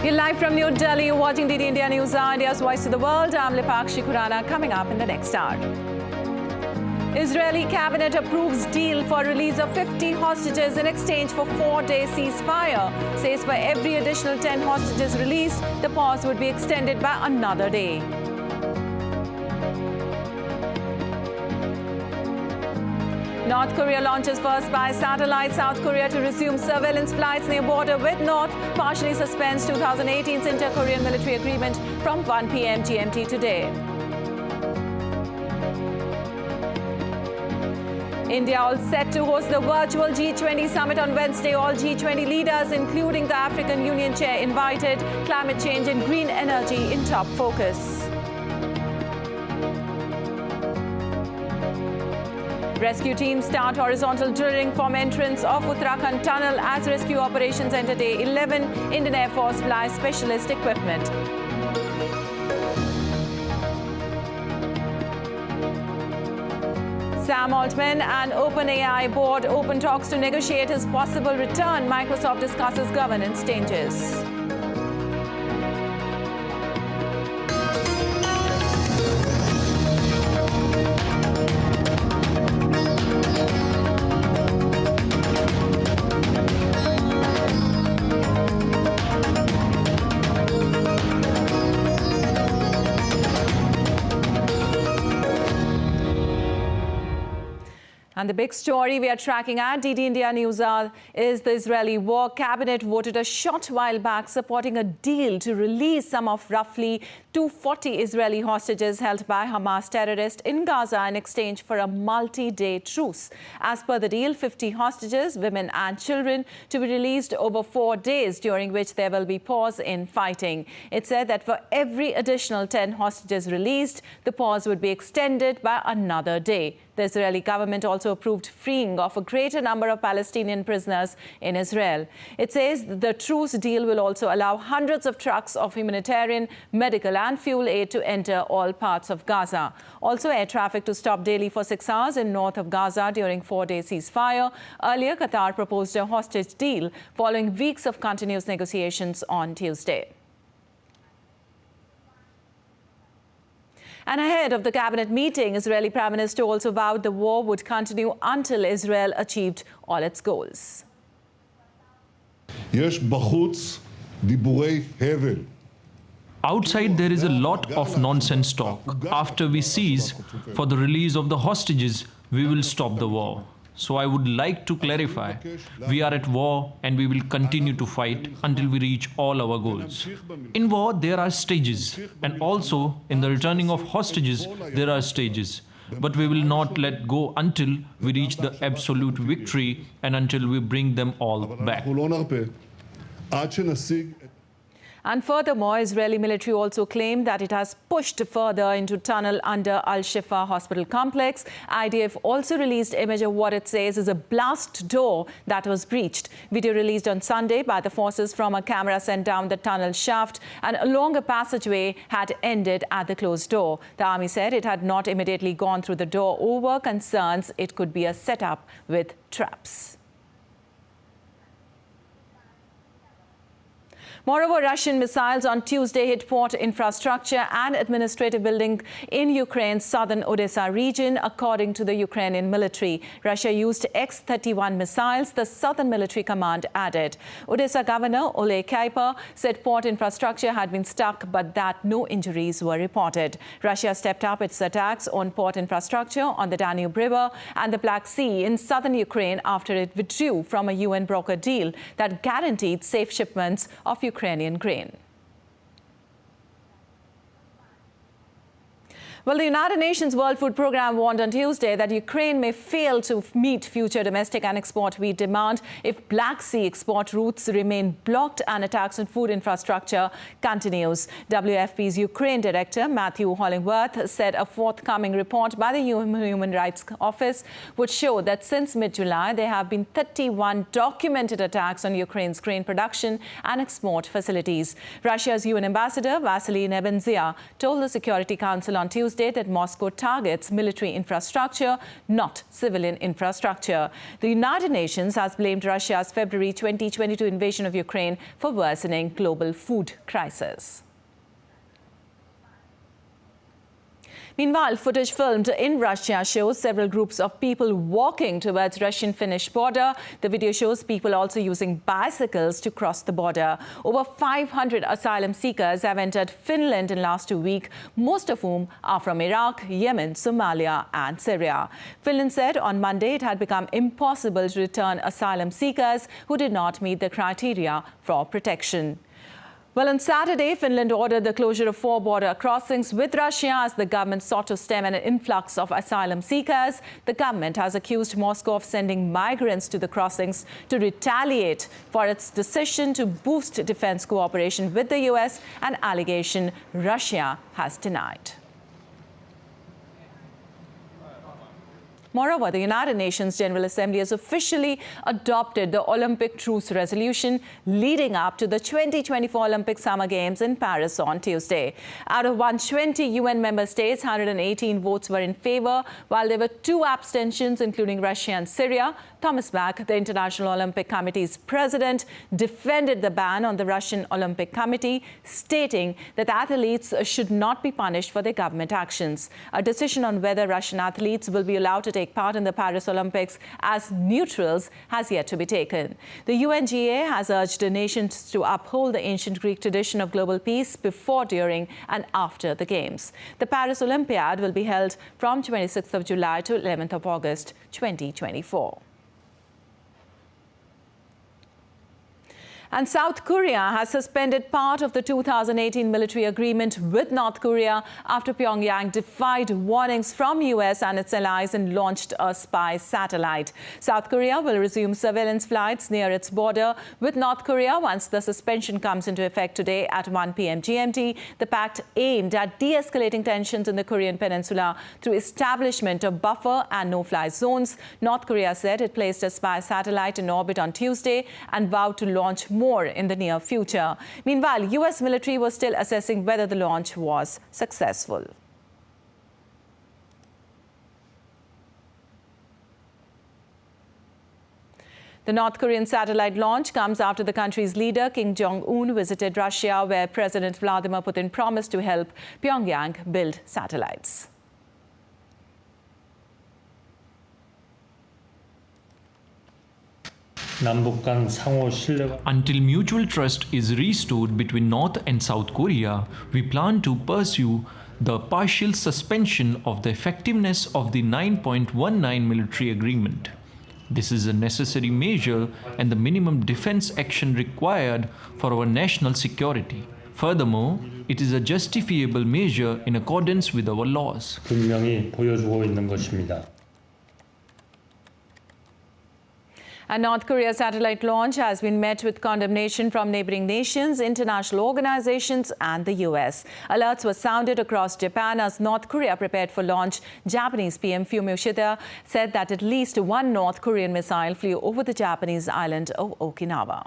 You're live from New Delhi. You're watching DD India News, India's voice to the world. I'm Lipakshi Khurana. Coming up in the next hour. Israeli cabinet approves deal for release of 50 hostages in exchange for 4-day ceasefire. Says for every additional 10 hostages released, the pause would be extended by another day. North Korea launches first by satellite. South Korea to resume surveillance flights near border with North. Partially suspends 2018's inter-Korean military agreement from 1 p.m. GMT today. India all set to host the virtual G20 Summit on Wednesday. All G20 leaders, including the African Union chair, invited. Climate change and green energy in top focus. Rescue teams start horizontal drilling from entrance of Uttarakhand tunnel as rescue operations enter day 11. Indian Air Force flies specialist equipment. Sam Altman and OpenAI board open talks to negotiate his possible return. Microsoft discusses governance changes. And the big story we are tracking at DD India News is the Israeli war cabinet voted a short while back supporting a deal to release some of roughly 240 Israeli hostages held by Hamas terrorists in Gaza in exchange for a multi-day truce. As per the deal, 50 hostages, women and children, to be released over 4 days, during which there will be pause in fighting. It said that for every additional 10 hostages released, the pause would be extended by another day. The Israeli government also approved freeing of a greater number of Palestinian prisoners in Israel. It says the truce deal will also allow hundreds of trucks of humanitarian, medical and fuel aid to enter all parts of Gaza. Also, air traffic to stop daily for 6 hours in north of Gaza during 4-day ceasefire. Earlier, Qatar proposed a hostage deal following weeks of continuous negotiations on Tuesday. And ahead of the cabinet meeting, Israeli Prime Minister also vowed the war would continue until Israel achieved all its goals. Outside, there is a lot of nonsense talk. After we cease for the release of the hostages, we will stop the war. So I would like to clarify, we are at war and we will continue to fight until we reach all our goals. In war, there are stages, and also in the returning of hostages, there are stages. But we will not let go until we reach the absolute victory and until we bring them all back. And furthermore, Israeli military also claimed that it has pushed further into tunnel under Al-Shifa hospital complex. IDF also released image of what it says is a blast door that was breached. Video released on Sunday by the forces from a camera sent down the tunnel shaft and along a passageway had ended at the closed door. The army said it had not immediately gone through the door over concerns it could be a setup with traps. Moreover, Russian missiles on Tuesday hit port infrastructure and administrative building in Ukraine's southern Odessa region, according to the Ukrainian military. Russia used X-31 missiles, the southern military command added. Odessa Governor Oleg Kuiper said port infrastructure had been stuck, but that no injuries were reported. Russia stepped up its attacks on port infrastructure on the Danube River and the Black Sea in southern Ukraine after it withdrew from a UN broker deal that guaranteed safe shipments of Ukrainian grain. Well, the United Nations World Food Programme warned on Tuesday that Ukraine may fail to meet future domestic and export wheat demand if Black Sea export routes remain blocked and attacks on food infrastructure continues. WFP's Ukraine Director Matthew Hollingworth said a forthcoming report by the Human Rights Office would show that since mid-July, there have been 31 documented attacks on Ukraine's grain production and export facilities. Russia's UN Ambassador Vasily Nebenzia told the Security Council on Tuesday Tuesday that Moscow targets military infrastructure, not civilian infrastructure. The United Nations has blamed Russia's February 2022 invasion of Ukraine for worsening global food crisis. Meanwhile, footage filmed in Russia shows several groups of people walking towards Russian-Finnish border. The video shows people also using bicycles to cross the border. Over 500 asylum seekers have entered Finland in the last 2 weeks, most of whom are from Iraq, Yemen, Somalia and Syria. Finland said on Monday it had become impossible to return asylum seekers who did not meet the criteria for protection. Well, on Saturday, Finland ordered the closure of 4 border crossings with Russia as the government sought to stem an influx of asylum seekers. The government has accused Moscow of sending migrants to the crossings to retaliate for its decision to boost defense cooperation with the US, an allegation Russia has denied. Moreover, the United Nations General Assembly has officially adopted the Olympic truce resolution leading up to the 2024 Olympic Summer Games in Paris on Tuesday. Out of 120 UN member states, 118 votes were in favor, while there were 2 abstentions, including Russia and Syria. Thomas Bach, the International Olympic Committee's president, defended the ban on the Russian Olympic Committee, stating that athletes should not be punished for their government actions. A decision on whether Russian athletes will be allowed to take part in the Paris Olympics as neutrals has yet to be taken. The UNGA has urged the nations to uphold the ancient Greek tradition of global peace before, during and after the Games. The Paris Olympiad will be held from 26th of July to 11th of August 2024. And South Korea has suspended part of the 2018 military agreement with North Korea after Pyongyang defied warnings from US and its allies and launched a spy satellite. South Korea will resume surveillance flights near its border with North Korea once the suspension comes into effect today at 1 p.m. GMT. The pact aimed at de-escalating tensions in the Korean peninsula through establishment of buffer and no-fly zones. North Korea said it placed a spy satellite in orbit on Tuesday and vowed to launch more in the near future. Meanwhile, US military was still assessing whether the launch was successful. The North Korean satellite launch comes after the country's leader, Kim Jong-un, visited Russia, where President Vladimir Putin promised to help Pyongyang build satellites. Until mutual trust is restored between North and South Korea, we plan to pursue the partial suspension of the effectiveness of the 9.19 military agreement. This is a necessary measure and the minimum defense action required for our national security. Furthermore, it is a justifiable measure in accordance with our laws. And North Korea's satellite launch has been met with condemnation from neighboring nations, international organizations and the US. Alerts were sounded across Japan as North Korea prepared for launch. Japanese PM Fumio Kishida said that at least 1 North Korean missile flew over the Japanese island of Okinawa.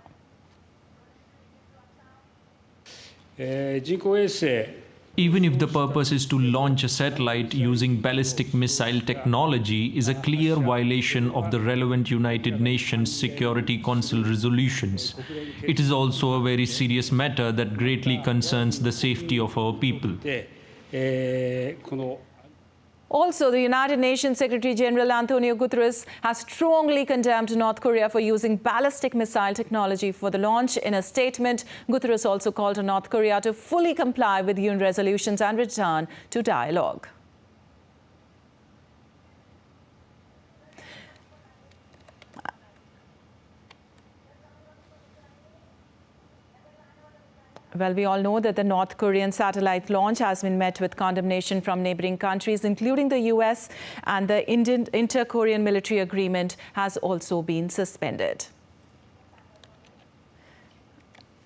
Even if the purpose is to launch a satellite using ballistic missile technology is a clear violation of the relevant United Nations Security Council resolutions, it is also a very serious matter that greatly concerns the safety of our people. Also, the United Nations Secretary General Antonio Guterres has strongly condemned North Korea for using ballistic missile technology for the launch. In a statement, Guterres also called on North Korea to fully comply with UN resolutions and return to dialogue. Well, we all know that the North Korean satellite launch has been met with condemnation from neighboring countries, including the US, and the inter-Korean military agreement has also been suspended.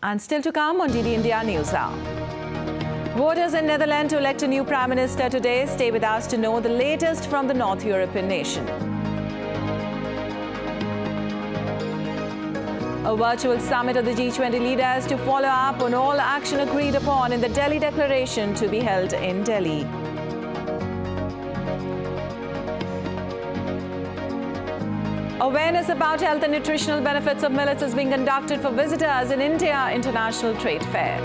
And still to come on DD India News Hour. Voters in Netherlands to elect a new Prime Minister today. Stay with us to know the latest from the North European nation. A virtual summit of the G20 leaders to follow up on all action agreed upon in the Delhi Declaration to be held in Delhi. Awareness about health and nutritional benefits of millets is being conducted for visitors in India International Trade Fair.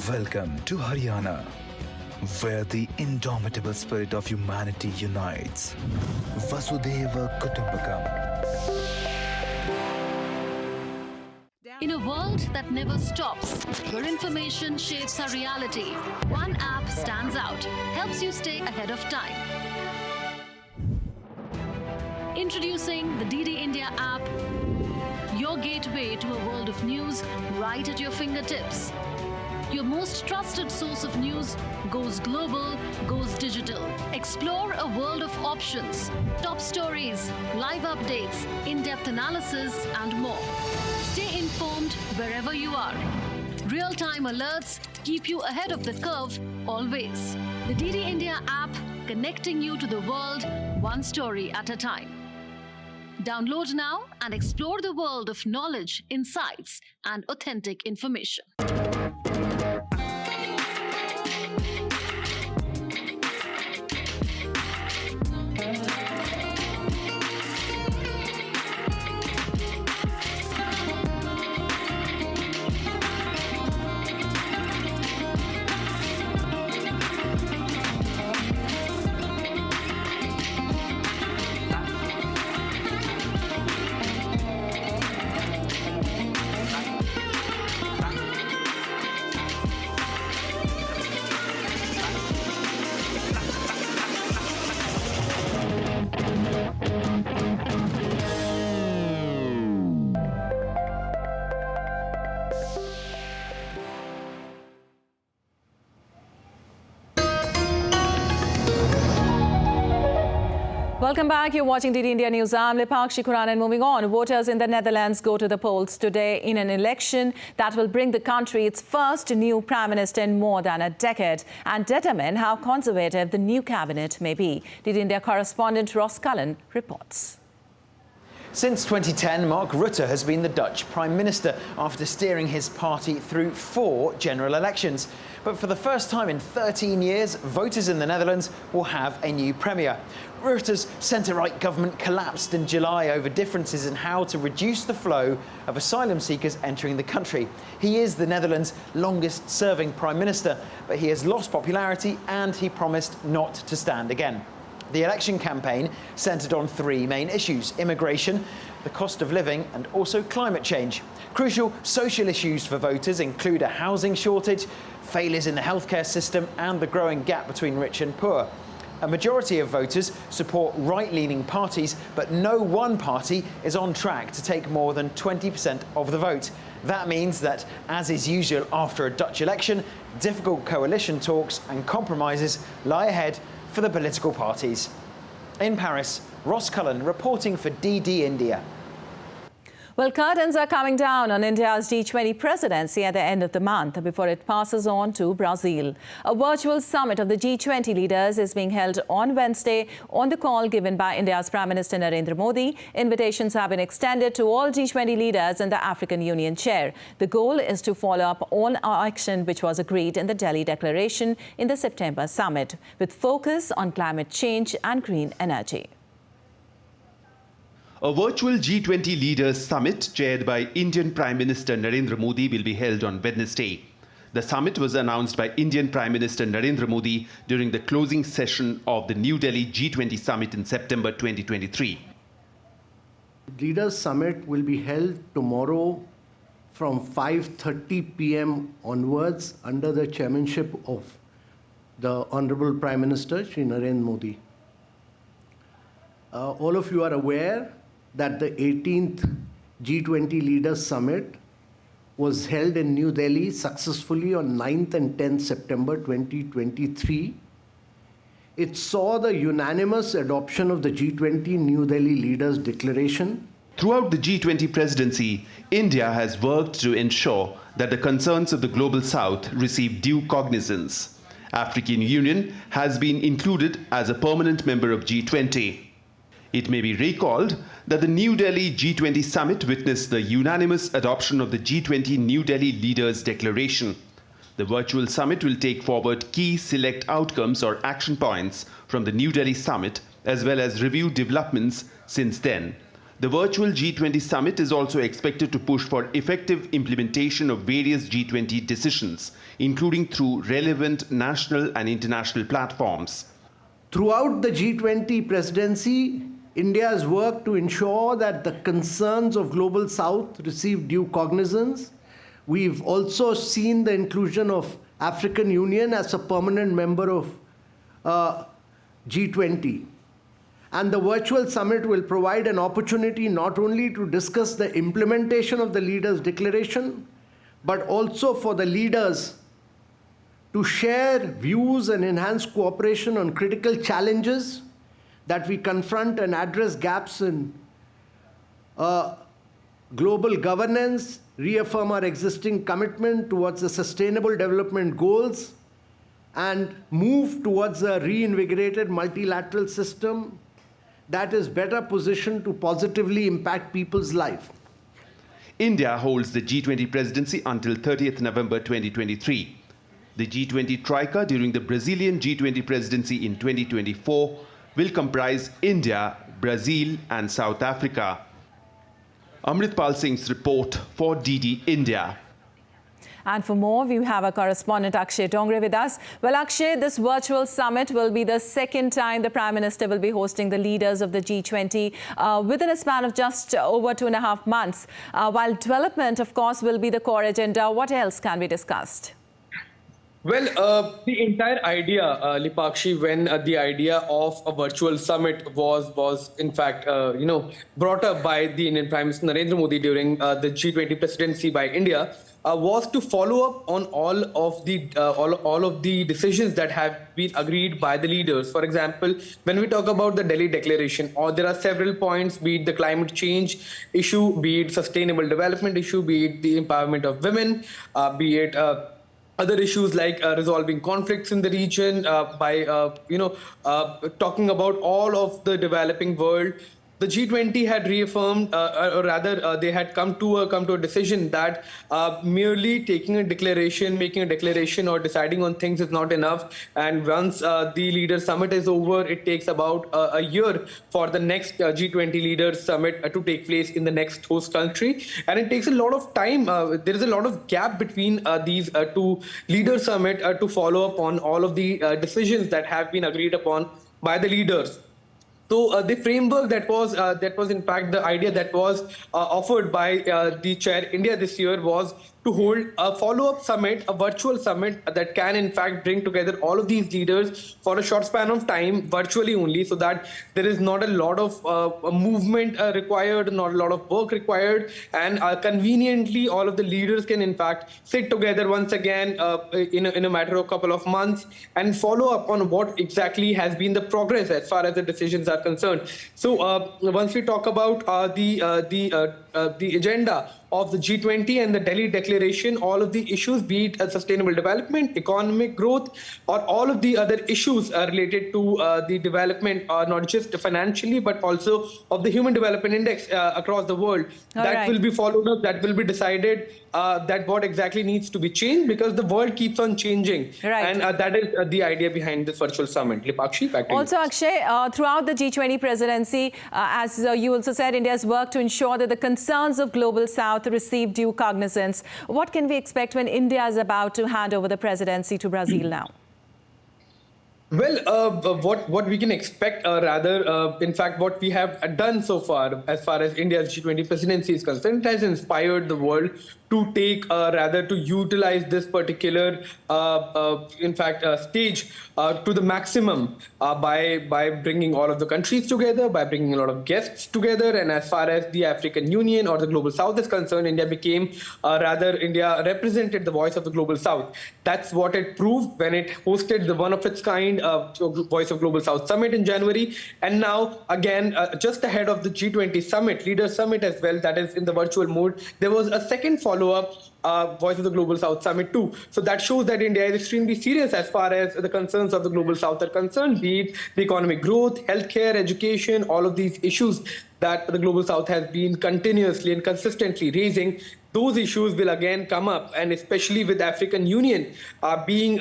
Welcome to Haryana, where the indomitable spirit of humanity unites. Vasudhaiva Kutumbakam. In a world that never stops, where information shapes our reality, one app stands out, helps you stay ahead of time. Introducing the DD India app, your gateway to a world of news right at your fingertips. Your most trusted source of news goes global, goes digital. Explore a world of options, top stories, live updates, in-depth analysis, and more. Stay informed wherever you are. Real-time alerts keep you ahead of the curve always. The DD India app, connecting you to the world, one story at a time. Download now and explore the world of knowledge, insights, and authentic information. Welcome back. You're watching DD India News. I'm Lipakshi Kuran, and moving on. Voters in the Netherlands go to the polls today in an election that will bring the country its first new prime minister in more than a decade and determine how conservative the new cabinet may be. DD India correspondent Ross Cullen reports. Since 2010, Mark Rutte has been the Dutch Prime Minister after steering his party through 4 general elections. But for the first time in 13 years, voters in the Netherlands will have a new premier. Rutte's centre-right government collapsed in July over differences in how to reduce the flow of asylum seekers entering the country. He is the Netherlands' longest-serving Prime Minister, but he has lost popularity and he promised not to stand again. The election campaign centred on 3 main issues: immigration, the cost of living, and also climate change. Crucial social issues for voters include a housing shortage, failures in the healthcare system, and the growing gap between rich and poor. A majority of voters support right-leaning parties, but no one party is on track to take more than 20% of the vote. That means that, as is usual after a Dutch election, difficult coalition talks and compromises lie ahead for the political parties. In Paris, Ross Cullen reporting for DD India. Well, curtains are coming down on India's G20 presidency at the end of the month before it passes on to Brazil. A virtual summit of the G20 leaders is being held on Wednesday on the call given by India's Prime Minister Narendra Modi. Invitations have been extended to all G20 leaders and the African Union chair. The goal is to follow up on action which was agreed in the Delhi Declaration in the September summit, with focus on climate change and green energy. A virtual G20 leaders summit chaired by Indian Prime Minister Narendra Modi will be held on Wednesday. The summit was announced by Indian Prime Minister Narendra Modi during the closing session of the New Delhi G20 Summit in September 2023. Leaders Summit will be held tomorrow from 5:30 p.m. onwards under the chairmanship of the Honorable Prime Minister Shri Narendra Modi. All of you are aware that the 18th G20 Leaders Summit was held in New Delhi successfully on 9th and 10th September 2023. It saw the unanimous adoption of the G20 New Delhi Leaders Declaration. Throughout the G20 presidency, India has worked to ensure that the concerns of the Global South receive due cognizance. African Union has been included as a permanent member of G20. It may be recalled that the New Delhi G20 Summit witnessed the unanimous adoption of the G20 New Delhi Leaders Declaration. The virtual summit will take forward key select outcomes or action points from the New Delhi Summit, as well as review developments since then. The virtual G20 Summit is also expected to push for effective implementation of various G20 decisions, including through relevant national and international platforms. Throughout the G20 presidency, India has worked to ensure that the concerns of Global South receive due cognizance. We've also seen the inclusion of African Union as a permanent member of G20. And the virtual summit will provide an opportunity not only to discuss the implementation of the Leaders' Declaration, but also for the leaders to share views and enhance cooperation on critical challenges that we confront and address gaps in global governance, reaffirm our existing commitment towards the Sustainable Development Goals, and move towards a reinvigorated multilateral system that is better positioned to positively impact people's life. India holds the G20 presidency until 30th November 2023. The G20 troika during the Brazilian G20 presidency in 2024 will comprise India, Brazil and South Africa. Amritpal Singh's report for DD India. And for more, we have our correspondent Akshay Dongre with us. Well, Akshay, this virtual summit will be the second time the Prime Minister will be hosting the leaders of the G20 within a span of just over 2.5 months. While development, of course, will be the core agenda, what else can be discussed? Well, the entire idea, Lipakshi, when the idea of a virtual summit was in fact, brought up by the Indian Prime Minister Narendra Modi during the G20 presidency by India, was to follow up on all of the decisions that have been agreed by the leaders. For example, when we talk about the Delhi Declaration, or there are several points, be it the climate change issue, be it sustainable development issue, be it the empowerment of women, be it other issues like resolving conflicts in the region by talking about all of the developing world. The G20 had reaffirmed, or rather, they had come to a decision that merely taking a declaration, making a declaration, or deciding on things is not enough. And once the Leaders Summit is over, it takes about a year for the next G20 Leaders Summit to take place in the next host country, and it takes a lot of time. There is a lot of gap between these two Leaders Summit to follow up on all of the decisions that have been agreed upon by the leaders. So the framework that was in fact the idea that was offered by the chair India this year was to hold a follow-up summit, a virtual summit that can in fact bring together all of these leaders for a short span of time, virtually only, so that there is not a lot of movement required, not a lot of work required, and conveniently all of the leaders can in fact sit together once again in a matter of a couple of months and follow up on what exactly has been the progress as far as the decisions are concerned. So once we talk about the agenda of the G20 and the Delhi Declaration, all of the issues, be it sustainable development, economic growth, or all of the other issues related to the development, not just financially, but also of the Human Development Index across the world, that will be followed up, that will be decided, that what exactly needs to be changed, because the world keeps on changing. And that is the idea behind this virtual summit. Lipakshi, back to you. Also, Akshay, throughout the G20 presidency, as you also said, India has worked to ensure that the concerns of Global South receive due cognizance. What can we expect when India is about to hand over the presidency to Brazil now? Well, what we can expect, in fact, what we have done so far as India's G20 presidency is concerned, it has inspired the world to take, to utilize this particular, stage to the maximum by bringing all of the countries together, by bringing a lot of guests together. And as far as the African Union or the Global South is concerned, India India represented the voice of the Global South. That's what it proved when it hosted the one of its kind Voice of Global South Summit in January. And now, again, just ahead of the G20 Summit, Leaders Summit as well, that is in the virtual mode, there was a second follow-up Voice of the Global South Summit too. So that shows that India is extremely serious as far as the concerns of the Global South are concerned, be it the economic growth, healthcare, education, all of these issues that the Global South has been continuously and consistently raising. Those issues will again come up, and especially with the African Union being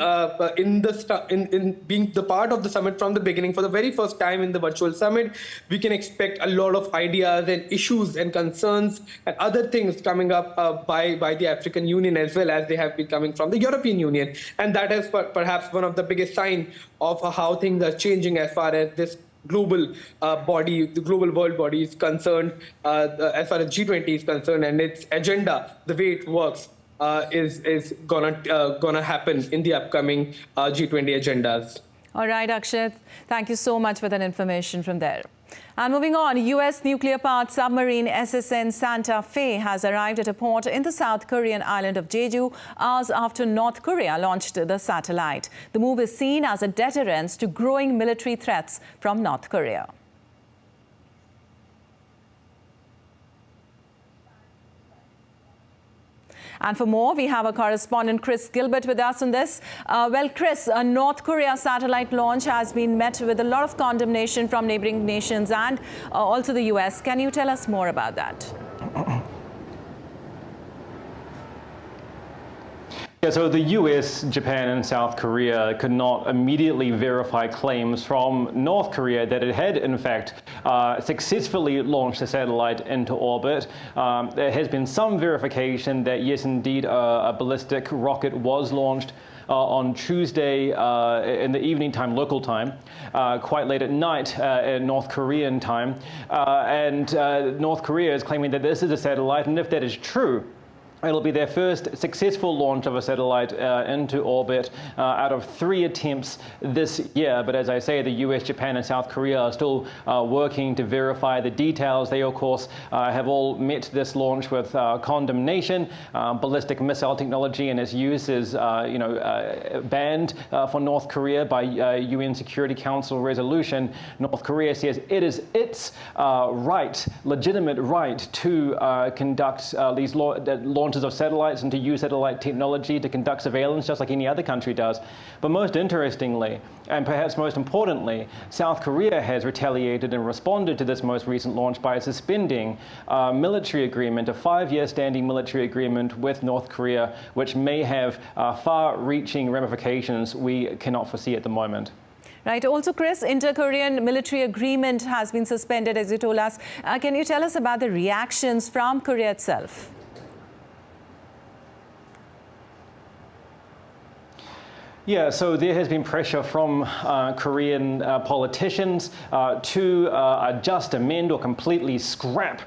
being the part of the summit from the beginning for the very first time in the virtual summit, we can expect a lot of ideas and issues and concerns and other things coming up by the African Union, as well as they have been coming from the European Union. And that is perhaps one of the biggest signs of how things are changing as far as this global body, the global world body is concerned, as far as G20 is concerned, and its agenda, the way it works, is gonna happen in the upcoming G20 agendas. All right, Akshay, thank you so much for that information from there. And moving on, U.S. nuclear-powered submarine SSN Santa Fe has arrived at a port in the South Korean island of Jeju hours after North Korea launched the satellite. The move is seen as a deterrence to growing military threats from North Korea. And for more, we have our correspondent Chris Gilbert with us on this. Well, Chris, a North Korea satellite launch has been met with a lot of condemnation from neighboring nations and also the US. Can you tell us more about that? Yeah, so the US, Japan, and South Korea could not immediately verify claims from North Korea that it had, in fact, successfully launched a satellite into orbit. There has been some verification that, yes, indeed, a ballistic rocket was launched on Tuesday in the evening time, local time, quite late at night in North Korean time. And North Korea is claiming that this is a satellite, and if that is true, it'll be their first successful launch of a satellite into orbit out of 3 attempts this year. But as I say, the US, Japan, and South Korea are still working to verify the details. They, of course, have all met this launch with condemnation. Ballistic missile technology and its use is, banned for North Korea by UN Security Council resolution. North Korea says it is its legitimate right to conduct these launches of satellites and to use satellite technology to conduct surveillance just like any other country does. But most interestingly, and perhaps most importantly, South Korea has retaliated and responded to this most recent launch by suspending a military agreement, a 5-year standing military agreement with North Korea, which may have far-reaching ramifications we cannot foresee at the moment. Right. Also, Chris, inter-Korean military agreement has been suspended, as you told us. Can you tell us about the reactions from Korea itself? Yeah, so there has been pressure from Korean politicians to adjust, amend, or completely scrap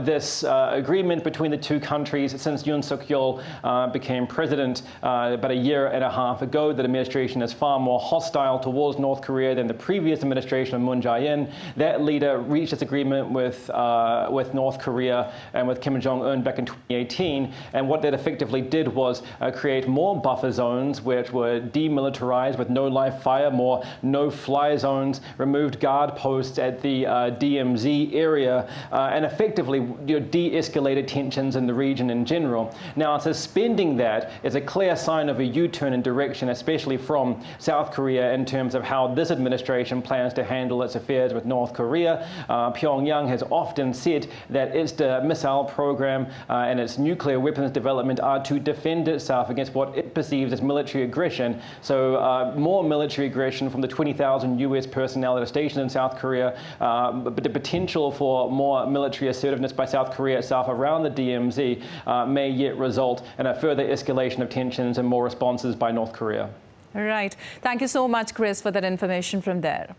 this agreement between the two countries. Since Yoon Suk-yeol became president about a year and a half ago, the administration is far more hostile towards North Korea than the previous administration of Moon Jae-in. That leader reached this agreement with North Korea and with Kim Jong-un back in 2018, and what that effectively did was create more buffer zones, which were demilitarized with no live fire, more no-fly zones, removed guard posts at the DMZ area, and effectively de-escalated tensions in the region in general. Now, suspending that is a clear sign of a U-turn in direction, especially from South Korea, in terms of how this administration plans to handle its affairs with North Korea. Pyongyang has often said that its missile program and its nuclear weapons development are to defend itself against what it perceives as military aggression. So more military aggression from the 20,000 US personnel that are stationed in South Korea, but the potential for more military assertiveness by South Korea itself around the DMZ may yet result in a further escalation of tensions and more responses by North Korea. Right. Thank you so much, Chris, for that information from there.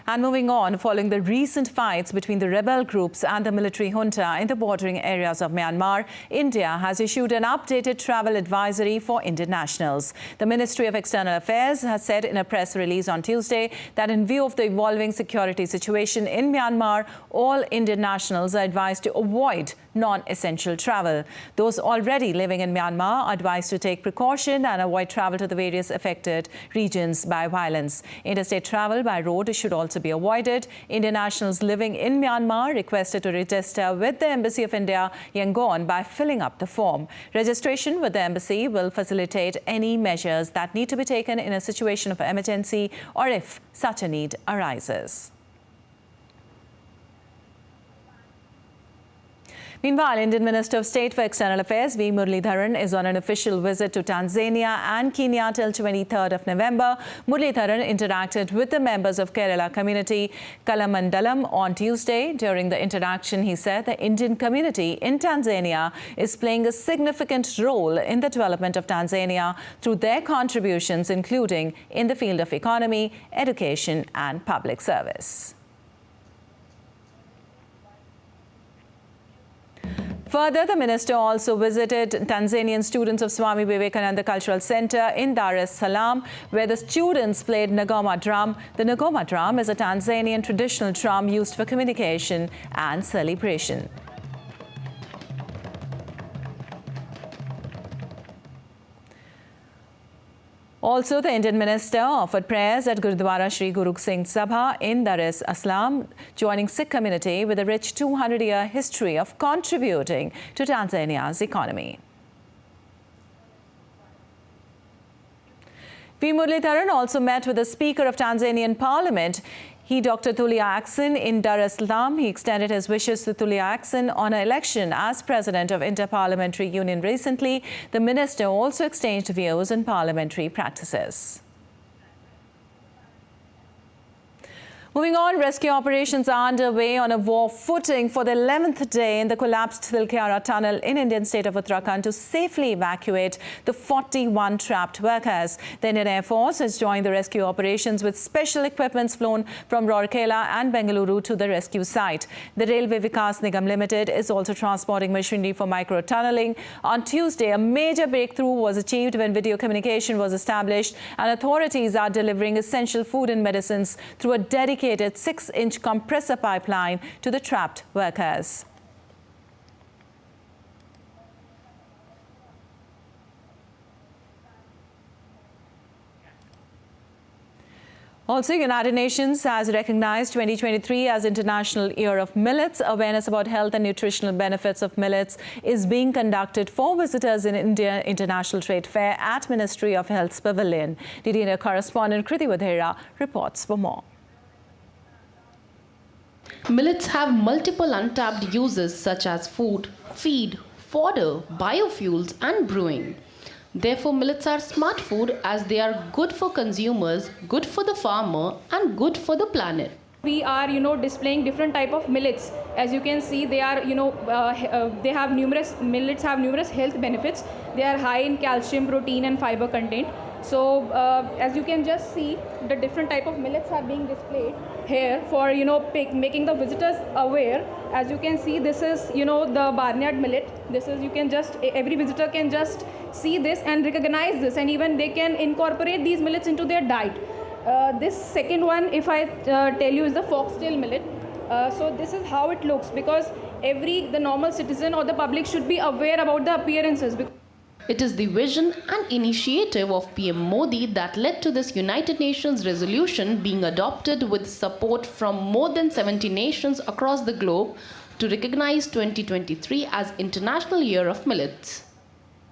And moving on, following the recent fights between the rebel groups and the military junta in the bordering areas of Myanmar, India has issued an updated travel advisory for Indian nationals. The Ministry of External Affairs has said in a press release on Tuesday that in view of the evolving security situation in Myanmar, all Indian nationals are advised to avoid non-essential travel. Those already living in Myanmar are advised to take precaution and avoid travel to the various affected regions by violence. Interstate travel by road should also be avoided. Indian nationals living in Myanmar requested to register with the Embassy of India, Yangon, by filling up the form. Registration with the embassy will facilitate any measures that need to be taken in a situation of emergency or if such a need arises. Meanwhile, Indian Minister of State for External Affairs V. Muralidharan is on an official visit to Tanzania and Kenya till 23rd of November. Muralidharan interacted with the members of Kerala community Kalamandalam on Tuesday. During the interaction, he said the Indian community in Tanzania is playing a significant role in the development of Tanzania through their contributions, including in the field of economy, education and public service. Further, the minister also visited Tanzanian students of Swami Vivekananda Cultural Center in Dar es Salaam, where the students played Ngoma drum. The Ngoma drum is a Tanzanian traditional drum used for communication and celebration. Also, the Indian minister offered prayers at Gurudwara Sri Guru Singh Sabha in Dar es Salaam, joining Sikh community with a rich 200-year history of contributing to Tanzania's economy. V. Muralidharan also met with the Speaker of Tanzanian Parliament, Dr. Tulia Ackson, in Dar es Salaam. He extended his wishes to Tulia Ackson on an election as President of Inter-Parliamentary Union recently. The minister also exchanged views on parliamentary practices. Moving on, rescue operations are underway on a war footing for the 11th day in the collapsed Tilkyara tunnel in Indian state of Uttarakhand to safely evacuate the 41 trapped workers. The Indian Air Force has joined the rescue operations with special equipments flown from Rourkela and Bengaluru to the rescue site. The Railway Vikas Nigam Limited is also transporting machinery for micro-tunneling. On Tuesday, a major breakthrough was achieved when video communication was established, and authorities are delivering essential food and medicines through a dedicated 6-inch compressor pipeline to the trapped workers. Also, United Nations has recognized 2023 as International Year of Millets. Awareness about health and nutritional benefits of millets is being conducted for visitors in India International Trade Fair at Ministry of Health's Pavilion. DD India correspondent Kriti Vadhera reports for more. Millets have multiple untapped uses such as food, feed, fodder, biofuels and brewing. Therefore, millets are smart food as they are good for consumers, good for the farmer and good for the planet. We are, displaying different type of millets. As you can see, they are, they have millets have numerous health benefits. They are high in calcium, protein and fiber content. So as you can just see, the different type of millets are being displayed here for making the visitors aware. As you can see, this is the barnyard millet. This is, you can just, every visitor can just see this and recognize this, and even they can incorporate these millets into their diet. This second one, if I tell you, is the foxtail millet. So this is how it looks, because the normal citizen or the public should be aware about the appearances. It is the vision and initiative of PM Modi that led to this United Nations resolution being adopted with support from more than 70 nations across the globe to recognize 2023 as International Year of Millets.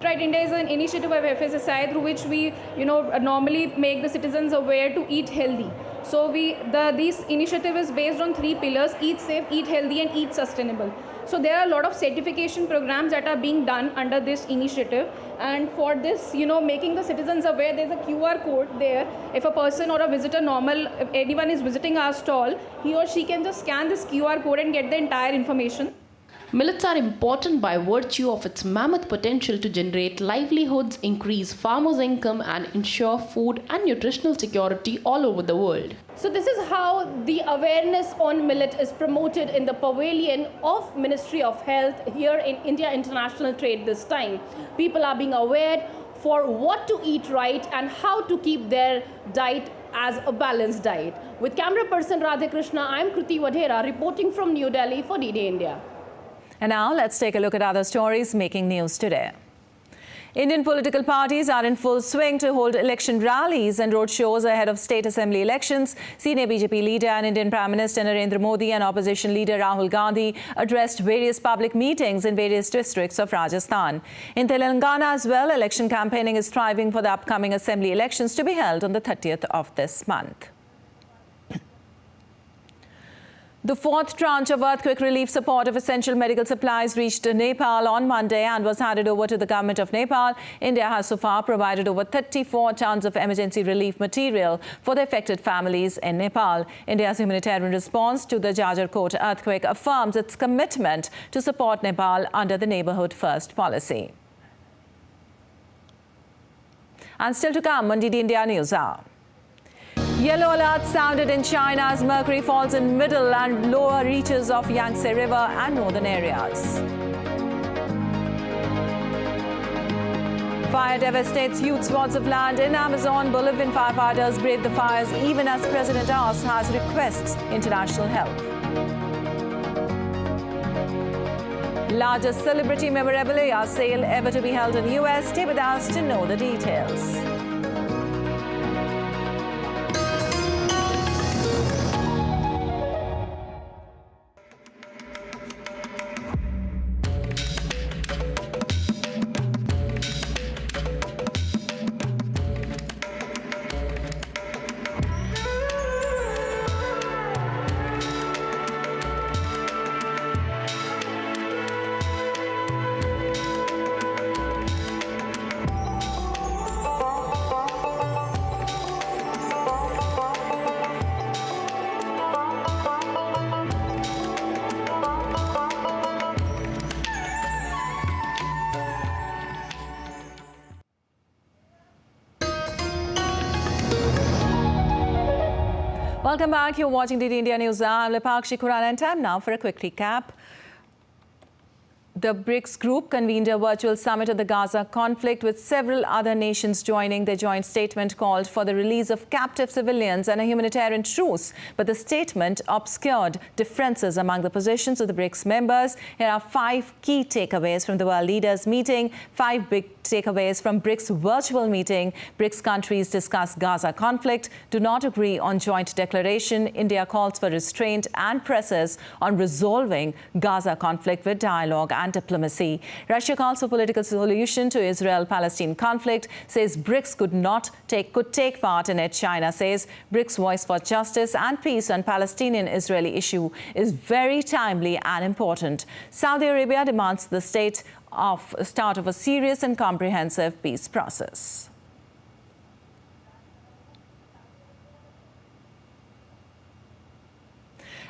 Right, India is an initiative of FSSAI through which we, normally make the citizens aware to eat healthy. So this initiative is based on 3 pillars: eat safe, eat healthy, and eat sustainable. So there are a lot of certification programs that are being done under this initiative. And for this, making the citizens aware, there's a QR code there. If a person or a visitor, if anyone is visiting our stall, he or she can just scan this QR code and get the entire information. Millets are important by virtue of its mammoth potential to generate livelihoods, increase farmers' income, and ensure food and nutritional security all over the world. So this is how the awareness on millet is promoted in the pavilion of Ministry of Health here in India International Trade this time. People are being aware for what to eat right and how to keep their diet as a balanced diet. With camera person Radhakrishna, I'm Kruti Vadhera reporting from New Delhi for DD India. And now let's take a look at other stories making news today. Indian political parties are in full swing to hold election rallies and roadshows ahead of state assembly elections. Senior BJP leader and Indian Prime Minister Narendra Modi and opposition leader Rahul Gandhi addressed various public meetings in various districts of Rajasthan. In Telangana as well, election campaigning is thriving for the upcoming assembly elections to be held on the 30th of this month. The 4th tranche of earthquake relief support of essential medical supplies reached Nepal on Monday and was handed over to the government of Nepal. India has so far provided over 34 tons of emergency relief material for the affected families in Nepal. India's humanitarian response to the Jajarkot earthquake affirms its commitment to support Nepal under the Neighbourhood First policy. And still to come on DD India News Hour. Yellow alert sounded in China as mercury falls in middle and lower reaches of Yangtze River and northern areas. Fire devastates huge swaths of land in Amazon. Bolivian firefighters brave the fires even as President Oz has requests international help. Largest celebrity memorabilia sale ever to be held in US. Stay with us to know the details. Welcome back. You're watching DD India News. I'm Lipakshi Khurana, and time now for a quick recap. The BRICS group convened a virtual summit on the Gaza conflict with several other nations joining. Their joint statement called for the release of captive civilians and a humanitarian truce. But the statement obscured differences among the positions of the BRICS members. Here are 5 key takeaways from the world leaders meeting, 5 big takeaways from BRICS virtual meeting. BRICS countries discuss Gaza conflict, do not agree on joint declaration. India calls for restraint and presses on resolving Gaza conflict with dialogue and diplomacy. Russia calls for political solution to Israel-Palestine conflict, says BRICS could take part in it. China says BRICS voice for justice and peace on Palestinian-Israeli issue is very timely and important. Saudi Arabia demands the start of a serious and comprehensive peace process.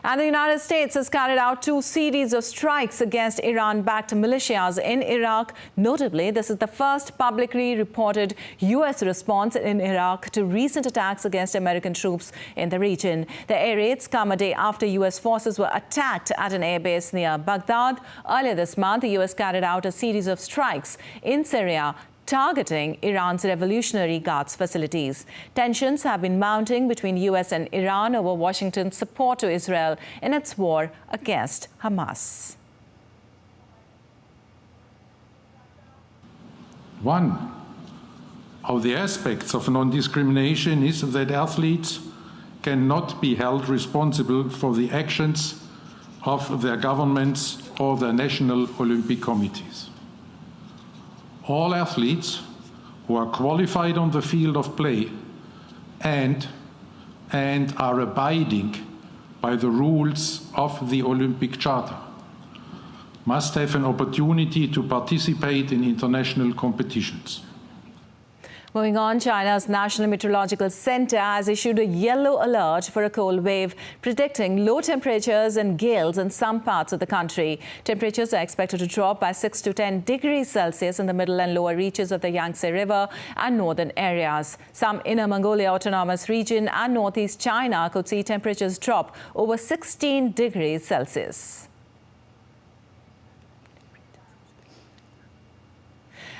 And the United States has carried out 2 series of strikes against Iran-backed militias in Iraq. Notably, this is the first publicly reported U.S. response in Iraq to recent attacks against American troops in the region. The air raids come a day after U.S. forces were attacked at an airbase near Baghdad. Earlier this month, the U.S. carried out a series of strikes in Syria, targeting Iran's Revolutionary Guards facilities. Tensions have been mounting between U.S. and Iran over Washington's support to Israel in its war against Hamas. One of the aspects of non-discrimination is that athletes cannot be held responsible for the actions of their governments or their national Olympic committees. All athletes who are qualified on the field of play and are abiding by the rules of the Olympic Charter must have an opportunity to participate in international competitions. Moving on, China's National Meteorological Center has issued a yellow alert for a cold wave, predicting low temperatures and gales in some parts of the country. Temperatures are expected to drop by 6 to 10 degrees Celsius in the middle and lower reaches of the Yangtze River and northern areas. Some Inner Mongolia Autonomous Region and northeast China could see temperatures drop over 16 degrees Celsius.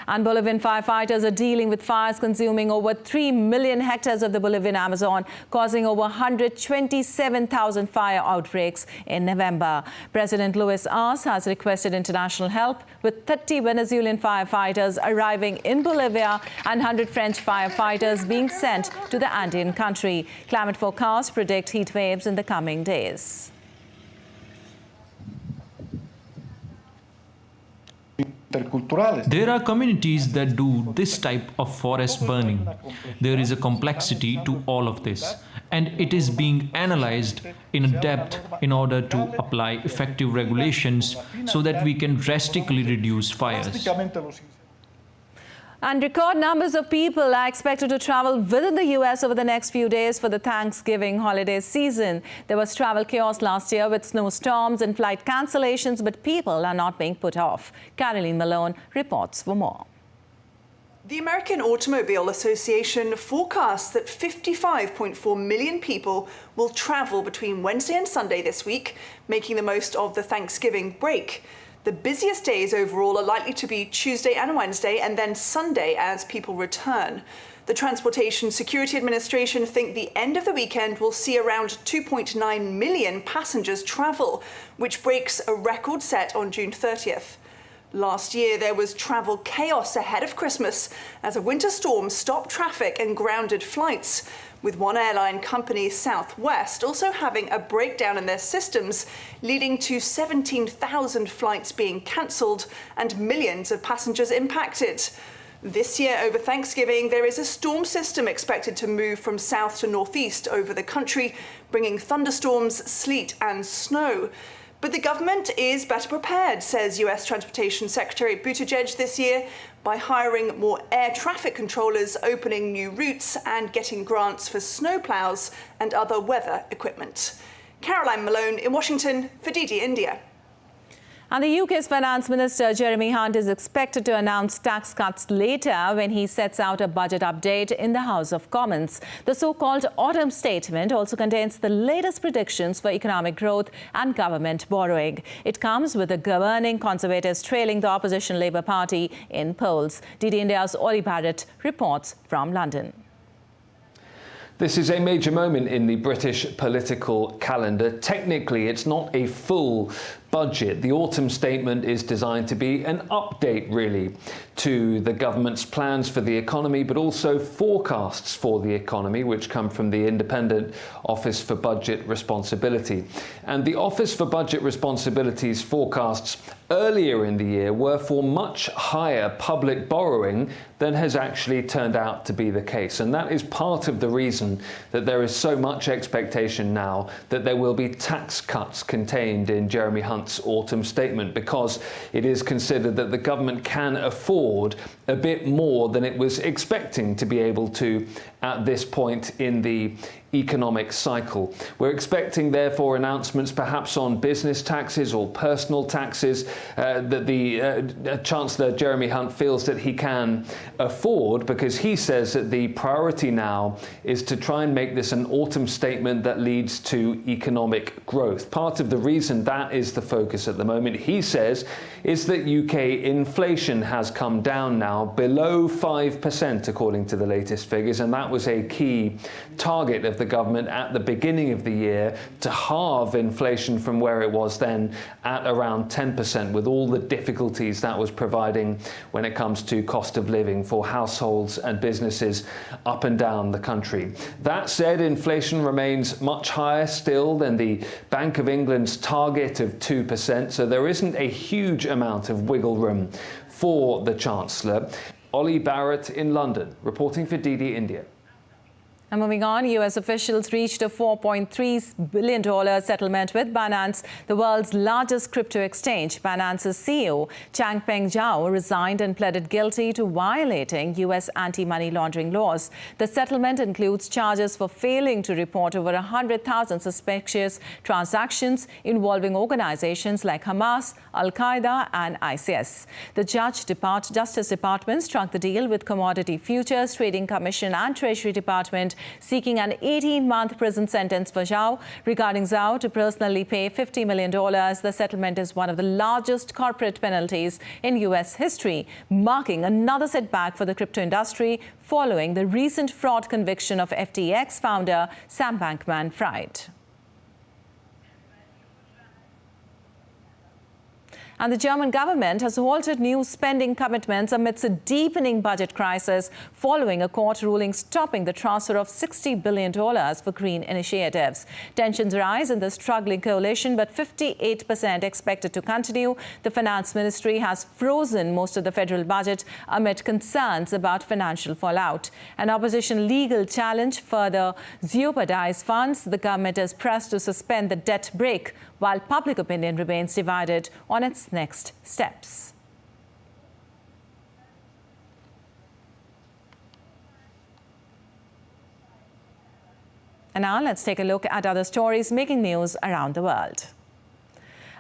And Bolivian firefighters are dealing with fires consuming over 3 million hectares of the Bolivian Amazon, causing over 127,000 fire outbreaks in November. President Luis Arce has requested international help, with 30 Venezuelan firefighters arriving in Bolivia and 100 French firefighters being sent to the Andean country. Climate forecasts predict heat waves in the coming days. There are communities that do this type of forest burning. There is a complexity to all of this, and it is being analyzed in depth in order to apply effective regulations so that we can drastically reduce fires. And record numbers of people are expected to travel within the U.S. over the next few days for the Thanksgiving holiday season. There was travel chaos last year with snowstorms and flight cancellations, but people are not being put off. Caroline Malone reports for more. The American Automobile Association forecasts that 55.4 million people will travel between Wednesday and Sunday this week, making the most of the Thanksgiving break. The busiest days overall are likely to be Tuesday and Wednesday, and then Sunday as people return. The Transportation Security Administration think the end of the weekend will see around 2.9 million passengers travel, which breaks a record set on June 30th. Last year, there was travel chaos ahead of Christmas as a winter storm stopped traffic and grounded flights, with one airline company, Southwest, also having a breakdown in their systems, leading to 17,000 flights being cancelled and millions of passengers impacted. This year, over Thanksgiving, there is a storm system expected to move from south to northeast over the country, bringing thunderstorms, sleet and snow. But the government is better prepared, says US Transportation Secretary Buttigieg this year, by hiring more air traffic controllers, opening new routes and getting grants for snowplows and other weather equipment. Caroline Malone in Washington for DD India. And the UK's Finance Minister Jeremy Hunt is expected to announce tax cuts later when he sets out a budget update in the House of Commons. The so-called Autumn Statement also contains the latest predictions for economic growth and government borrowing. It comes with the governing Conservatives trailing the opposition Labour Party in polls. DD India's Oli Barrett reports from London. This is a major moment in the British political calendar. Technically, it's not a full budget. The autumn statement is designed to be an update, really, to the government's plans for the economy, but also forecasts for the economy, which come from the Independent Office for Budget Responsibility. And the Office for Budget Responsibility's forecasts earlier in the year were for much higher public borrowing than has actually turned out to be the case. And that is part of the reason that there is so much expectation now that there will be tax cuts contained in Jeremy Hunt's autumn statement, because it is considered that the government can afford a bit more than it was expecting to be able to at this point in the economic cycle. We're expecting, therefore, announcements perhaps on business taxes or personal taxes that the Chancellor Jeremy Hunt feels that he can afford, because he says that the priority now is to try and make this an autumn statement that leads to economic growth. Part of the reason that is the focus at the moment, he says, is that UK inflation has come down now below 5%, according to the latest figures, and that was a key target of the government at the beginning of the year, to halve inflation from where it was then at around 10%, with all the difficulties that was providing when it comes to cost of living for households and businesses up and down the country. That said, inflation remains much higher still than the Bank of England's target of 2%, so there isn't a huge amount of wiggle room for the Chancellor. Ollie Barrett in London, reporting for DD India. And moving on, U.S. officials reached a $4.3 billion settlement with Binance, the world's largest crypto exchange. Binance's CEO, Changpeng Zhao, resigned and pleaded guilty to violating U.S. anti-money laundering laws. The settlement includes charges for failing to report over 100,000 suspicious transactions involving organizations like Hamas, Al-Qaeda and ISIS. The Justice Department struck the deal with Commodity Futures Trading Commission and Treasury Department, seeking an 18-month prison sentence for Zhao. Regarding Zhao to personally pay $50 million, the settlement is one of the largest corporate penalties in U.S. history, marking another setback for the crypto industry following the recent fraud conviction of FTX founder Sam Bankman-Fried. And the German government has halted new spending commitments amidst a deepening budget crisis following a court ruling stopping the transfer of $60 billion for green initiatives. Tensions rise in the struggling coalition, but 58% expected to continue. The finance ministry has frozen most of the federal budget amid concerns about financial fallout. An opposition legal challenge further jeopardizes funds. The government is pressed to suspend the debt brake, while public opinion remains divided on its next steps. And now let's take a look at other stories making news around the world.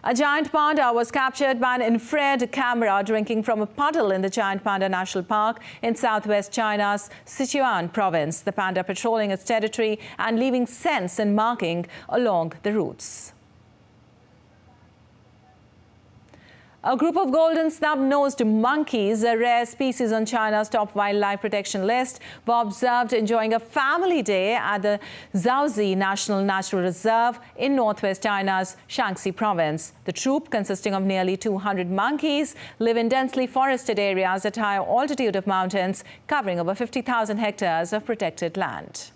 A giant panda was captured by an infrared camera drinking from a puddle in the Giant Panda National Park in southwest China's Sichuan province. The panda patrolling its territory and leaving scents and marking along the routes. A group of golden snub-nosed monkeys, a rare species on China's top wildlife protection list, were observed enjoying a family day at the Zhaozi National Natural Reserve in northwest China's Shaanxi province. The troop, consisting of nearly 200 monkeys, live in densely forested areas at high altitude of mountains, covering over 50,000 hectares of protected land.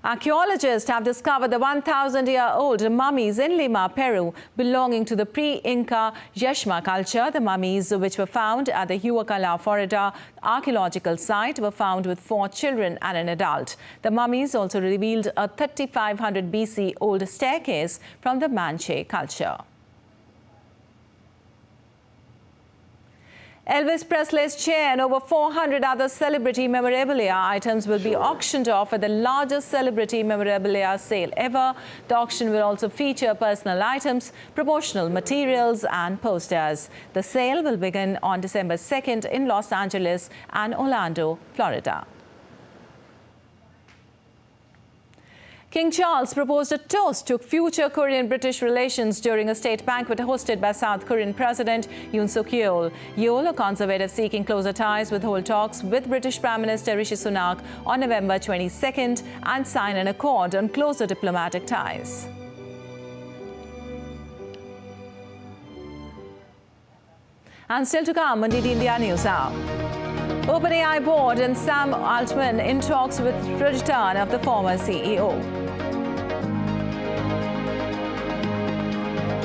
Archaeologists have discovered the 1,000-year-old mummies in Lima, Peru, belonging to the pre-Inca Yeshma culture. The mummies, which were found at the Huacala Florida archaeological site, were found with 4 children and an adult. The mummies also revealed a 3500 BC old staircase from the Manche culture. Elvis Presley's chair and over 400 other celebrity memorabilia items will be auctioned off at the largest celebrity memorabilia sale ever. The auction will also feature personal items, promotional materials and posters. The sale will begin on December 2nd in Los Angeles and Orlando, Florida. King Charles proposed a toast to future Korean-British relations during a state banquet hosted by South Korean President Yoon Suk-yeol. Yeol, a conservative seeking closer ties, will hold talks with British Prime Minister Rishi Sunak on November 22nd and sign an accord on closer diplomatic ties. And still to come on DD India News Hour. OpenAI board and Sam Altman in talks with return of the former CEO.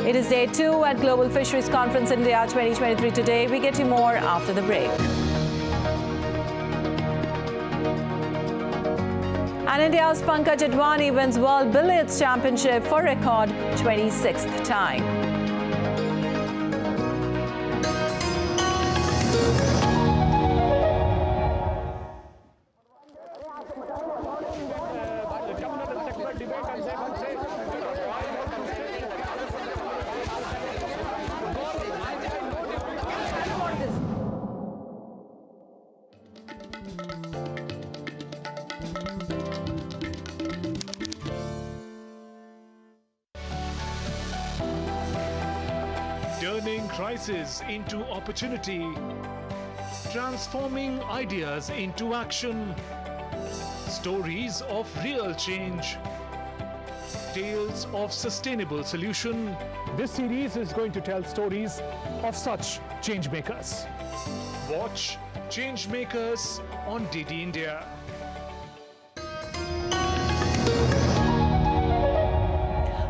It is day 2 at Global Fisheries Conference India 2023 today. We get you more after the break. And India's Pankaj Advani wins World Billiards Championship for record 26th time. turning crisis into opportunity, transforming ideas into action, stories of real change, tales of sustainable solution. This series is going to tell stories of such change makers. Watch Change Makers on DD India.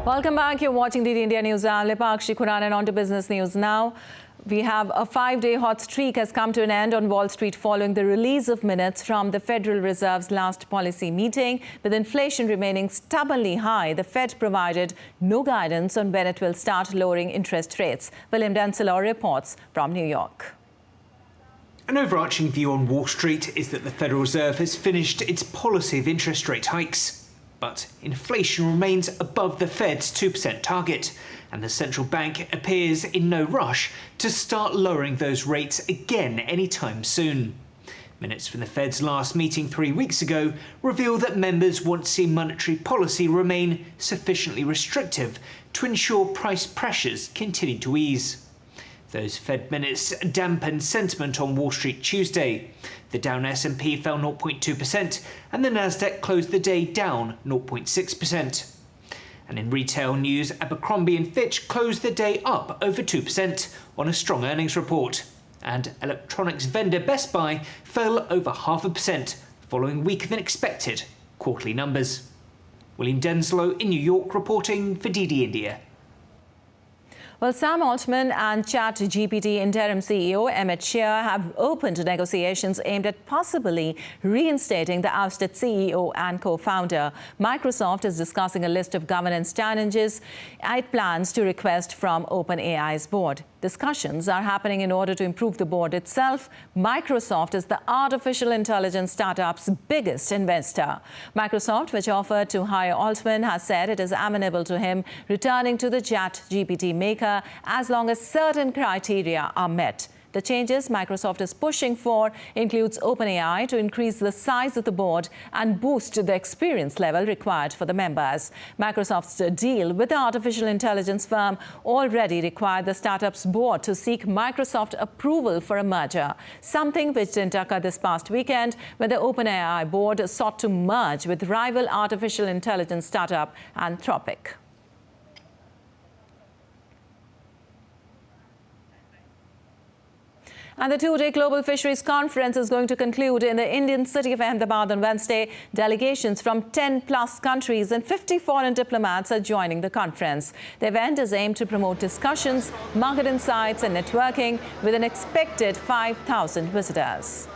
Welcome back. You're watching DD India News. I'm Lipakshi Khurana, and on to business news now. We have a 5-day hot streak has come to an end on Wall Street following the release of minutes from the Federal Reserve's last policy meeting. With inflation remaining stubbornly high, the Fed provided no guidance on when it will start lowering interest rates. William Denselor reports from New York. An overarching view on Wall Street is that the Federal Reserve has finished its policy of interest rate hikes. But inflation remains above the Fed's 2% target, and the central bank appears in no rush to start lowering those rates again anytime soon. Minutes from the Fed's last meeting 3 weeks ago reveal that members want to see monetary policy remain sufficiently restrictive to ensure price pressures continue to ease. Those Fed minutes dampened sentiment on Wall Street Tuesday. The Dow S&P fell 0.2% and the Nasdaq closed the day down 0.6%. And in retail news, Abercrombie & Fitch closed the day up over 2% on a strong earnings report. And electronics vendor Best Buy fell over 0.5% following weaker than expected quarterly numbers. William Denslow in New York reporting for DD India. Well, Sam Altman and ChatGPT interim CEO Emmett Shear have opened negotiations aimed at possibly reinstating the ousted CEO and co-founder. Microsoft is discussing a list of governance challenges it plans to request from OpenAI's board. Discussions are happening in order to improve the board itself. Microsoft is the artificial intelligence startup's biggest investor. Microsoft, which offered to hire Altman, has said it is amenable to him returning to the ChatGPT maker as long as certain criteria are met. The changes Microsoft is pushing for includes OpenAI to increase the size of the board and boost the experience level required for the members. Microsoft's deal with the artificial intelligence firm already required the startup's board to seek Microsoft approval for a merger, something which didn't occur this past weekend when the OpenAI board sought to merge with rival artificial intelligence startup Anthropic. And the 2-day Global Fisheries Conference is going to conclude in the Indian city of Ahmedabad on Wednesday. Delegations from 10+ countries and 50 foreign diplomats are joining the conference. The event is aimed to promote discussions, market insights and networking with an expected 5,000 visitors.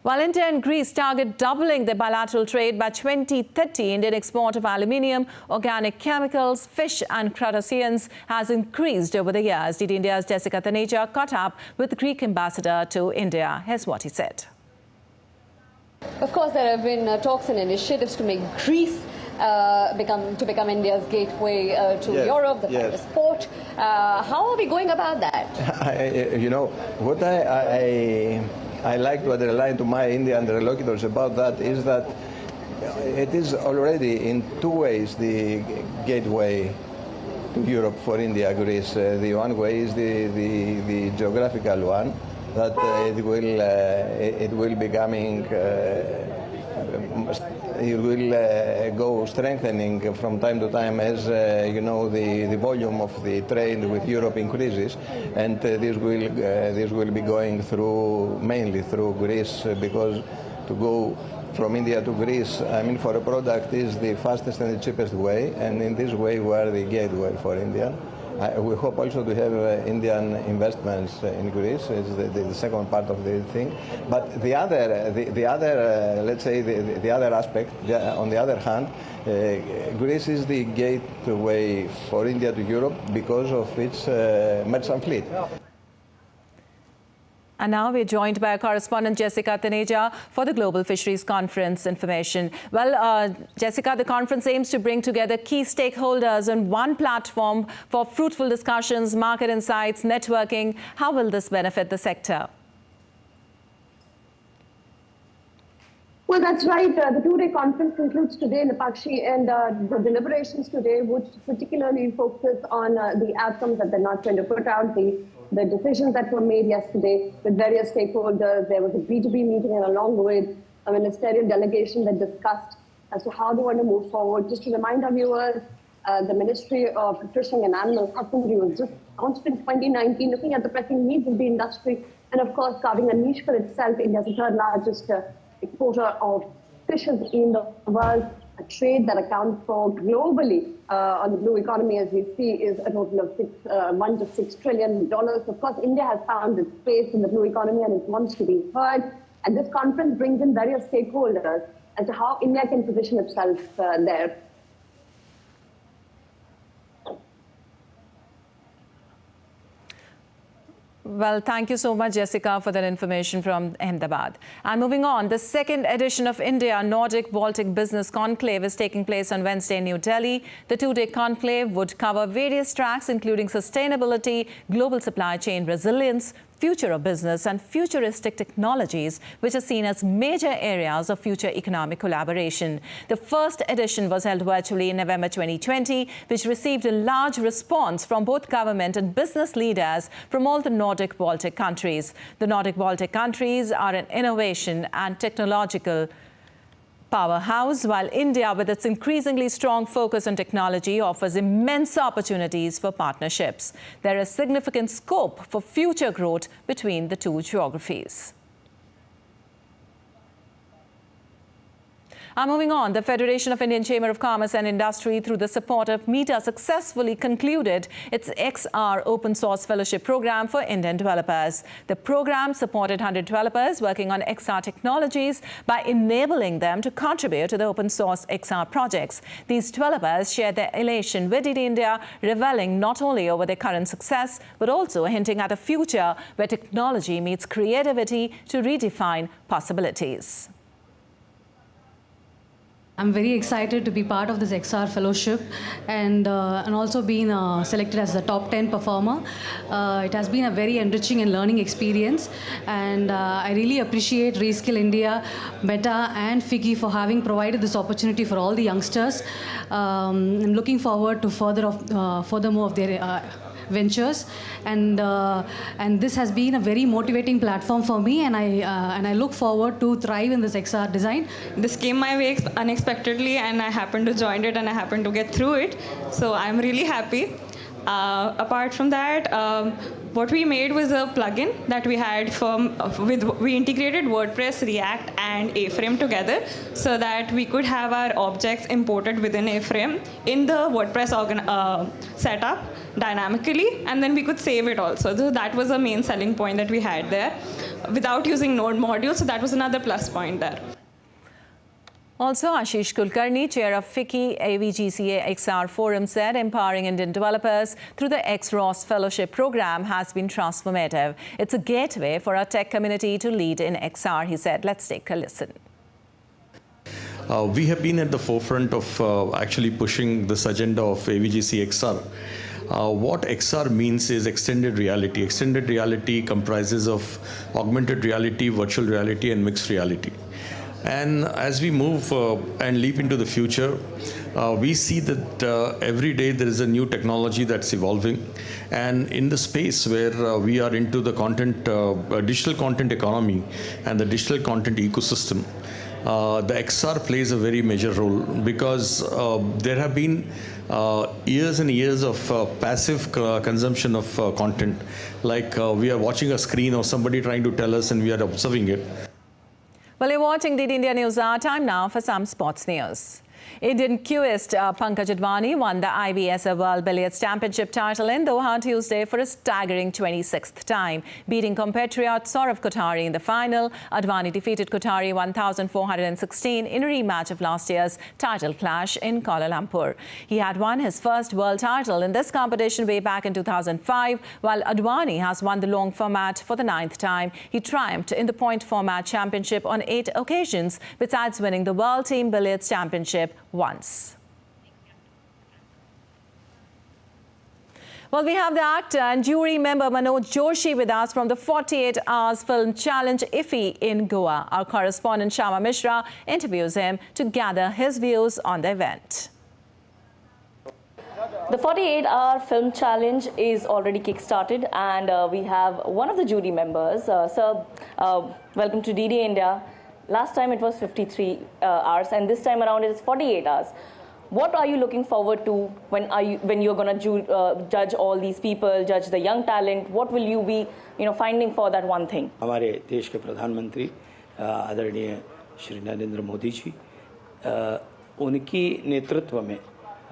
While India and Greece target doubling their bilateral trade by 2030, Indian export of aluminium, organic chemicals, fish and crustaceans has increased over the years. DD India's Jessica Taneja caught up with the Greek ambassador to India. Here's what he said. Of course, there have been talks and initiatives to make Greece become India's gateway to Europe, the biggest port. How are we going about that? What I like to underline to my Indian interlocutors about that is that it is already in 2 ways the gateway to Europe for India, Greece. The one way is the geographical one, that it will becoming it will go strengthening from time to time as the volume of the trade with Europe increases, and this will be going through mainly through Greece, because to go from India to Greece, I mean, for a product is the fastest and the cheapest way, and in this way we are the gateway for India. We hope also to have Indian investments in Greece. Is the second part of the thing. But the other, let's say the other aspect. On the other hand, Greece is the gateway for India to Europe because of its merchant fleet. And now we're joined by our correspondent Jessica Taneja for the Global Fisheries Conference information. Well, Jessica, the conference aims to bring together key stakeholders on one platform for fruitful discussions, market insights, networking. How will this benefit the sector? Well, that's right. The two-day conference concludes today, Lipakshi, and the deliberations today would particularly focus on the outcomes that they're not going to put out, the decisions that were made yesterday with various stakeholders. There was a B2B meeting and along with a ministerial delegation that discussed as to how they want to move forward. Just to remind our viewers, the Ministry of Fishing and Animal Husbandry was just launched in 2019, looking at the pressing needs of the industry and, of course, carving a niche for itself. India is the third largest exporter of fishes in the world, a trade that accounts for globally on the blue economy, as we see, is a total of $1 to $6 trillion. Of course, India has found its space in the blue economy and it wants to be heard. And this conference brings in various stakeholders as to how India can position itself there. Well, thank you so much, Jessica, for that information from Ahmedabad. And moving on, the second edition of India Nordic-Baltic Business Conclave is taking place on Wednesday in New Delhi. The two-day conclave would cover various tracks, including sustainability, global supply chain resilience, future of business and futuristic technologies, which are seen as major areas of future economic collaboration. The first edition was held virtually in November 2020, which received a large response from both government and business leaders from all the Nordic-Baltic countries. The Nordic-Baltic countries are an innovation and technological powerhouse, while India, with its increasingly strong focus on technology, offers immense opportunities for partnerships. There is significant scope for future growth between the two geographies. Moving on, the Federation of Indian Chamber of Commerce and Industry, through the support of META, successfully concluded its XR Open Source Fellowship Program for Indian developers. The program supported 100 developers working on XR technologies by enabling them to contribute to the open source XR projects. These developers shared their elation with DD India, reveling not only over their current success, but also hinting at a future where technology meets creativity to redefine possibilities. I'm very excited to be part of this XR fellowship and also being selected as the top 10 performer. It has been a very enriching and learning experience, and I really appreciate Reskill India, Meta and Figgy for having provided this opportunity for all the youngsters. I'm looking forward to furthermore of their ventures, and this has been a very motivating platform for me, and I look forward to thrive in this XR design. This came my way unexpectedly, and I happened to join it and I happened to get through it, so I'm really happy. Apart from that, what we made was a plugin that we had we integrated WordPress, React and A-Frame together so that we could have our objects imported within A-Frame in the WordPress setup dynamically, and then we could save it also. So that was a main selling point that we had there without using Node modules, so that was another plus point there. Also, Ashish Kulkarni, chair of FICCI AVGCA XR Forum, said empowering Indian developers through the XROS Fellowship Program has been transformative. It's a gateway for our tech community to lead in XR, he said. Let's take a listen. We have been at the forefront of actually pushing this agenda of AVGC XR. What XR means is extended reality. Extended reality comprises of augmented reality, virtual reality, and mixed reality. And as we move and leap into the future, we see that every day there is a new technology that's evolving. And in the space where we are into the content, digital content economy and the digital content ecosystem, the XR plays a very major role, because there have been years and years of passive consumption of content. Like we are watching a screen or somebody trying to tell us and we are observing it. Well, you're watching DD India News Hour. Time now for some sports news. Indian queuist Pankaj Advani won the IBSA World Billiards Championship title in Doha Tuesday for a staggering 26th time. Beating compatriot Saurav Kothari in the final, Advani defeated Kothari 1,416 in a rematch of last year's title clash in Kuala Lumpur. He had won his first world title in this competition way back in 2005, while Advani has won the long format for the 9th time. He triumphed in the point format championship on 8 occasions, besides winning the World Team Billiards Championship once. Well, we have the actor and jury member Manoj Joshi with us from the 48 Hours Film Challenge IFFI in Goa. Our correspondent Shama Mishra interviews him to gather his views on the event. The 48-hour film challenge is already kick-started, and we have one of the jury members. Sir, welcome to DD India. Last time it was 53 hours, and this time around it is 48 hours. What are you looking forward to when you're going to judge all these people, judge the young talent? What will you be, finding for that one thing? हमारे देश के प्रधानमंत्री आदरणीय श्री नरेंद्र मोदी जी, उनकी नेतृत्व में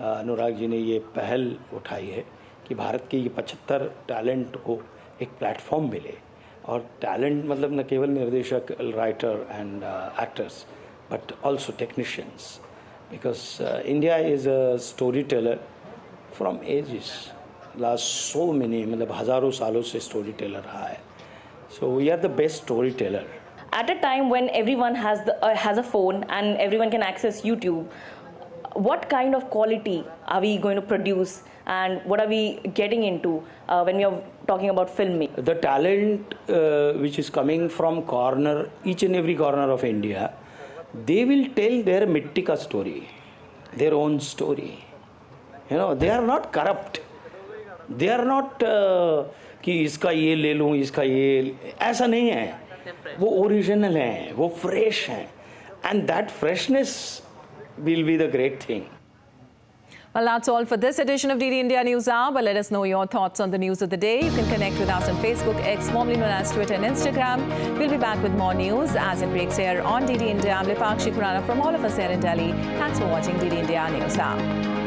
अनुराग जी ने ये पहल उठाई है कि भारत के ये 75 टैलेंट को एक प्लेटफॉर्म मिले, और टैलेंट मतलब न केवल निर्देशक, writer and actors, but also technicians, because India is a storyteller from ages. Last so many, मतलब हजारों सालों से storyteller रहा है. So we are the best storyteller. At a time when everyone has a phone and everyone can access YouTube, what kind of quality are we going to produce, and what are we getting into when we are talking about filming? The talent which is coming from each and every corner of India, they will tell their mitti ka story, their own story. They are not corrupt. They are not कि इसका ये ले लूँ, इसका ये, ऐसा नहीं है. वो original हैं, वो fresh हैं, and that freshness will be the great thing. Well, that's all for this edition of DD India News Hour. But let us know your thoughts on the news of the day. You can connect with us on Facebook, X, formerly known as Twitter, and Instagram. We'll be back with more news as it breaks here on DD India. I'm Lipakshi Kurana from all of us here in Delhi. Thanks for watching DD India News Hour.